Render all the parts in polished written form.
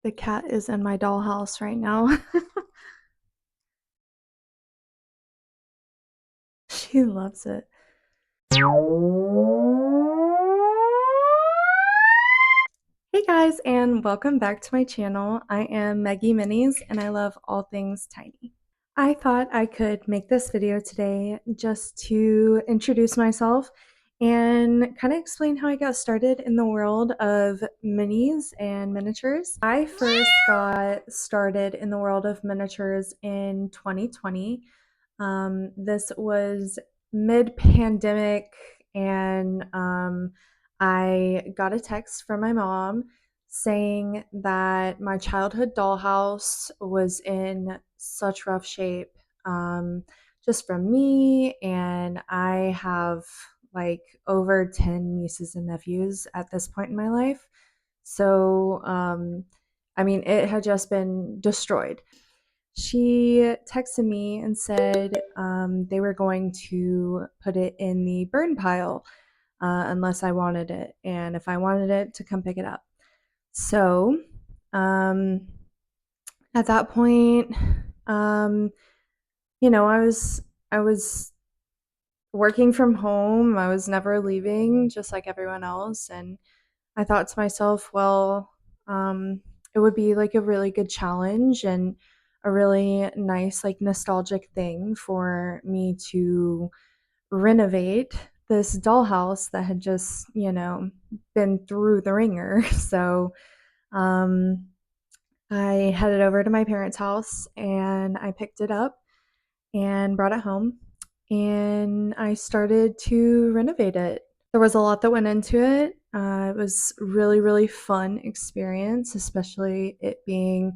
The cat is in my dollhouse right now. She loves it. Hey guys, and welcome back to my channel. I am Meggie Minis, and I love all things tiny. I thought I could make this video today just to introduce myself and kind of explain how I got started in the world of minis and miniatures. I first got started in the world of miniatures in 2020. This was mid-pandemic, and I got a text from my mom saying that my childhood dollhouse was in such rough shape, um, just from me, and I have like over 10 nieces and nephews at this point in my life. So, I mean, it had just been destroyed. She texted me and said they were going to put it in the burn pile unless I wanted it, and if I wanted it, to come pick it up. So, um, at that point, um, I was working from home. I was never leaving, just like everyone else, and I thought to myself, well, it would be like a really good challenge and a really nice, like nostalgic thing for me to renovate this dollhouse that had just, been through the ringer. So, um, I headed over to my parents' house and I picked it up and brought it home and I started to renovate it. There was a lot that went into it. It was really, really fun experience, especially it being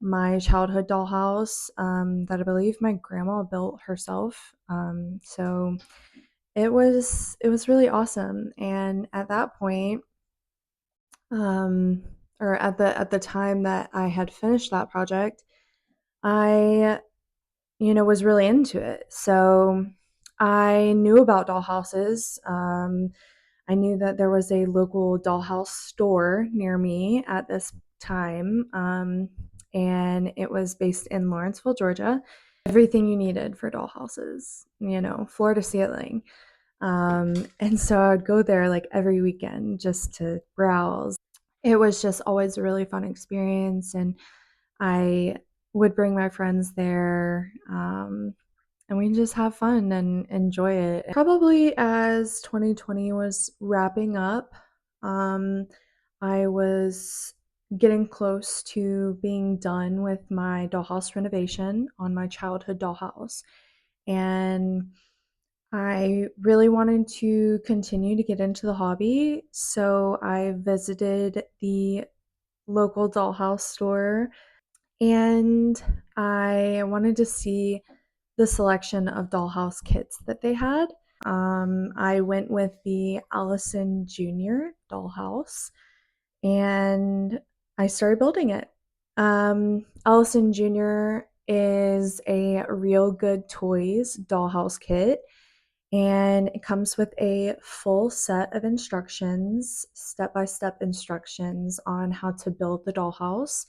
my childhood dollhouse that I believe my grandma built herself. So it was really awesome. And at that point, um, or at the time that I had finished that project, I was really into it. So I knew about dollhouses. I knew that there was a local dollhouse store near me at this time, and it was based in Lawrenceville, Georgia. Everything you needed for dollhouses, floor to ceiling. And so I would go there like every weekend just to browse. It was just always a really fun experience, and I would bring my friends there, and we just have fun and enjoy it. Probably as 2020 was wrapping up, um, I was getting close to being done with my dollhouse renovation on my childhood dollhouse. And I really wanted to continue to get into the hobby, so I visited the local dollhouse store and I wanted to see the selection of dollhouse kits that they had. I went with the Allison Jr. dollhouse and I started building it. Allison Jr. is a Real Good Toys dollhouse kit, and it comes with a full set of instructions, step by step instructions on how to build the dollhouse.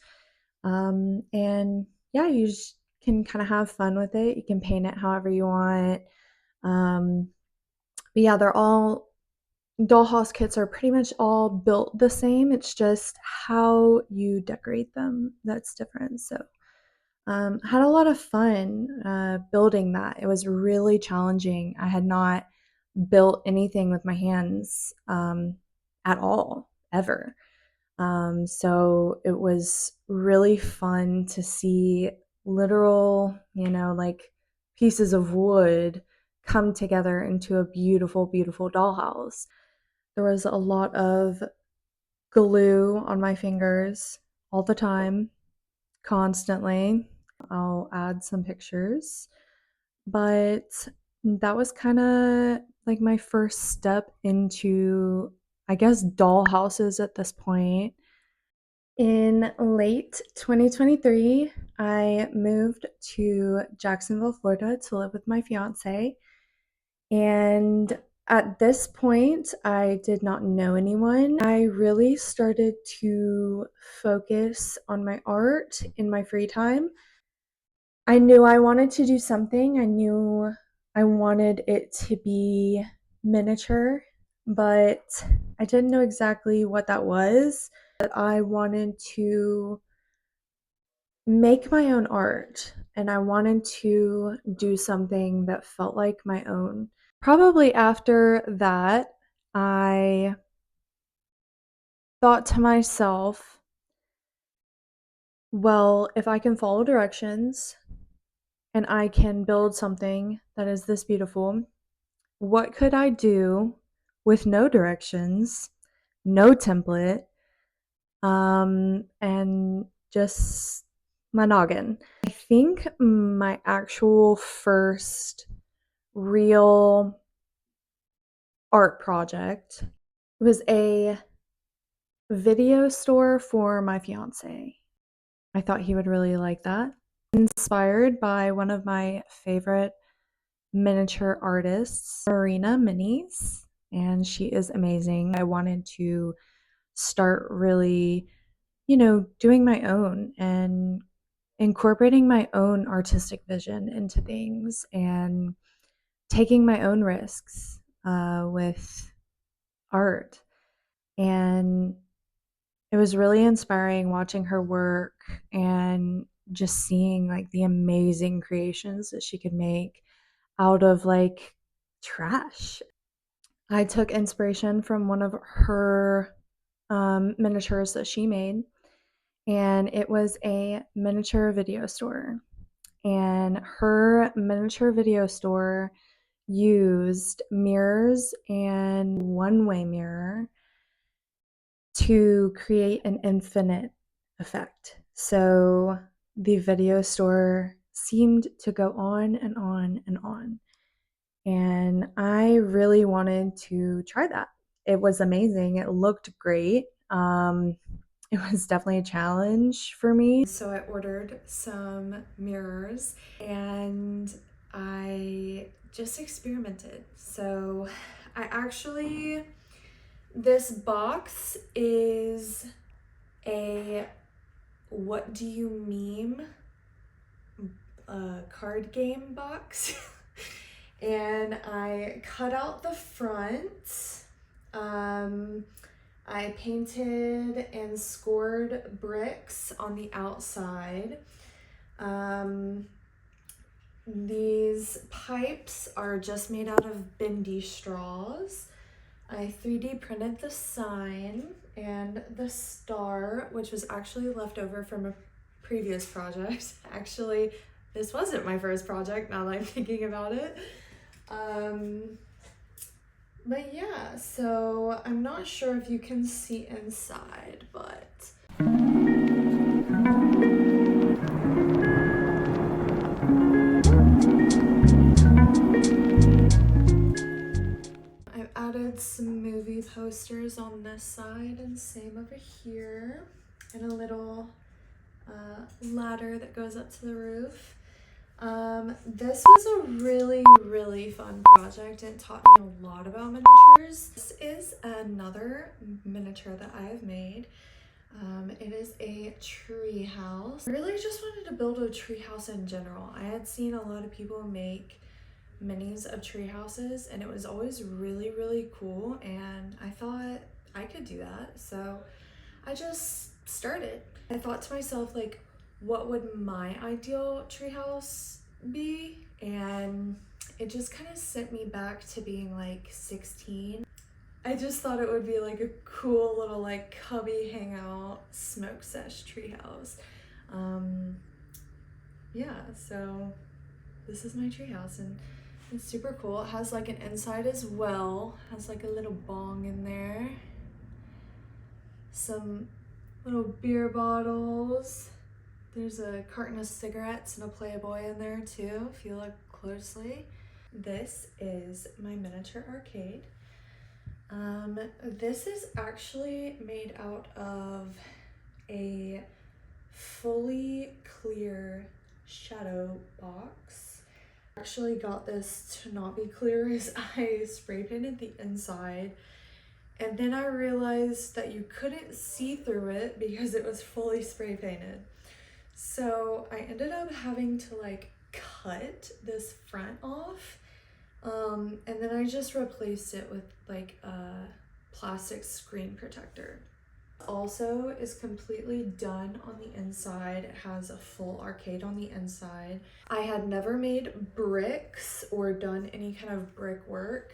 And yeah, you just can kind of have fun with it. You can paint it however you want. Um, but yeah, they're all dollhouse kits are pretty much all built the same. It's just how you decorate them that's different. So had a lot of fun building that. It was really challenging. I had not built anything with my hands at all, ever. So it was really fun to see literal, like pieces of wood come together into a beautiful, beautiful dollhouse. There was a lot of glue on my fingers all the time, constantly. I'll add some pictures, but that was kind of like my first step into, I guess, doll houses at this point. In late 2023, I moved to Jacksonville, Florida to live with my fiance. And At this point, I did not know anyone. I really started to focus on my art in my free time. I knew I wanted to do something. I knew I wanted it to be miniature, but I didn't know exactly what that was. But I wanted to make my own art and I wanted to do something that felt like my own. Probably after that, I thought to myself, well, if I can follow directions and I can build something that is this beautiful, what could I do with no directions, no template, and just my noggin? I think my actual first real art project was a video store for my fiance. I thought he would really like that. Inspired by one of my favorite miniature artists, Marina Minis, and she is amazing. I wanted to start really, doing my own and incorporating my own artistic vision into things and taking my own risks with art. And it was really inspiring watching her work and just seeing like the amazing creations that she could make out of like trash. I took inspiration from one of her miniatures that she made, and it was a miniature video store. And her miniature video store used mirrors and one way mirror to create an infinite effect. So the video store seemed to go on and on and on. And I really wanted to try that. It was amazing. It looked great. It was definitely a challenge for me. So I ordered some mirrors and I just experimented. So I actually, this box is a what do you meme card game box. And I cut out the front. I painted and scored bricks on the outside. These pipes are just made out of bendy straws. I 3D printed the sign and the star, which was actually left over from a previous project. Actually, this wasn't my first project now that I'm thinking about it. But yeah, so I'm not sure if you can see inside, but I've added some movie posters on this side and same over here, and a little ladder that goes up to the roof. This was a really, really fun project. It taught me a lot about miniatures. This is another miniature that I have made. It is a tree house. I really just wanted to build a tree house in general. I had seen a lot of people make minis of tree houses and it was always really, really cool, and I thought I could do that. So I just started. I thought to myself, like, what would my ideal treehouse be? And it just kind of sent me back to being like 16. I just thought it would be like a cool little like cubby hangout smoke sesh treehouse. Yeah, so this is my treehouse and it's super cool. It has like an inside as well. It has like a little bong in there. Some little beer bottles. There's a carton of cigarettes and a Playboy in there too, if you look closely. This is my miniature arcade. This is actually made out of a fully clear shadow box. Actually got this to not be clear is I spray painted the inside, and then I realized that you couldn't see through it because it was fully spray painted. So I ended up having to like cut this front off, and then I just replaced it with like a plastic screen protector. Also is completely done on the inside. It has a full arcade on the inside. I had never made bricks or done any kind of brickwork,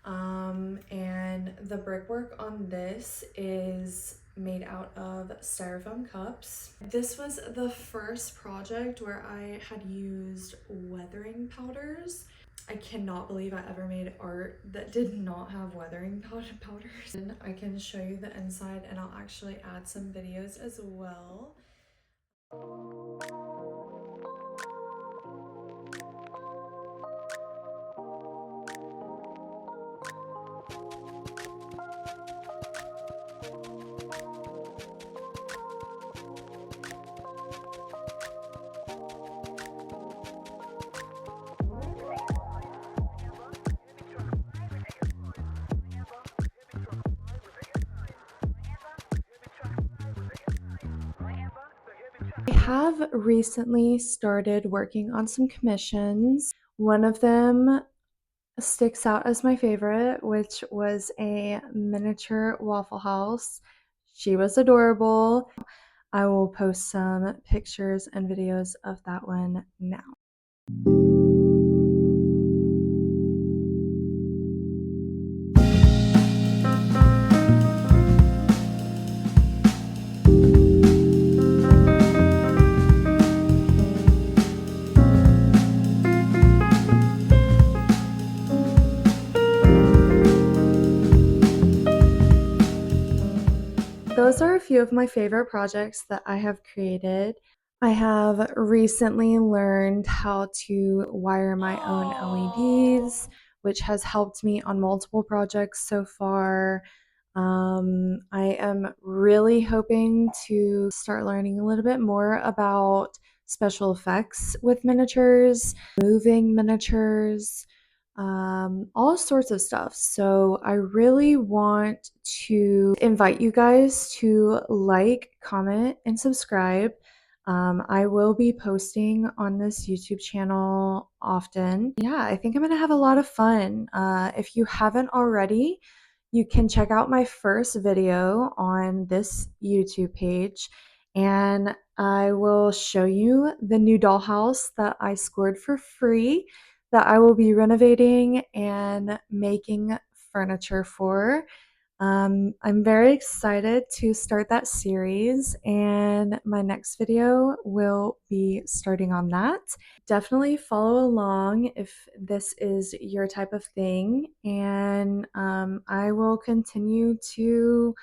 and the brickwork on this is made out of styrofoam cups. This was the first project where I had used weathering powders. I cannot believe I ever made art that did not have weathering powders. And I can show you the inside, and I'll actually add some videos as well. I have recently started working on some commissions. One of them sticks out as my favorite, which was a miniature Waffle House. She was adorable. I will post some pictures and videos of that one now. Those are a few of my favorite projects that I have created. I have recently learned how to wire my own LEDs, which has helped me on multiple projects so far. I am really hoping to start learning a little bit more about special effects with miniatures, moving miniatures, all sorts of stuff. So I really want to invite you guys to like, comment, and subscribe. I will be posting on this YouTube channel often. Yeah, I think I'm gonna have a lot of fun. If you haven't already, you can check out my first video on this YouTube page, and I will show you the new dollhouse that I scored for free that I will be renovating and making furniture for. I'm very excited to start that series, and my next video will be starting on that. Definitely follow along if this is your type of thing, and I will continue to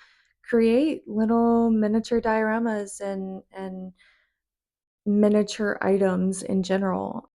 create little miniature dioramas and miniature items in general.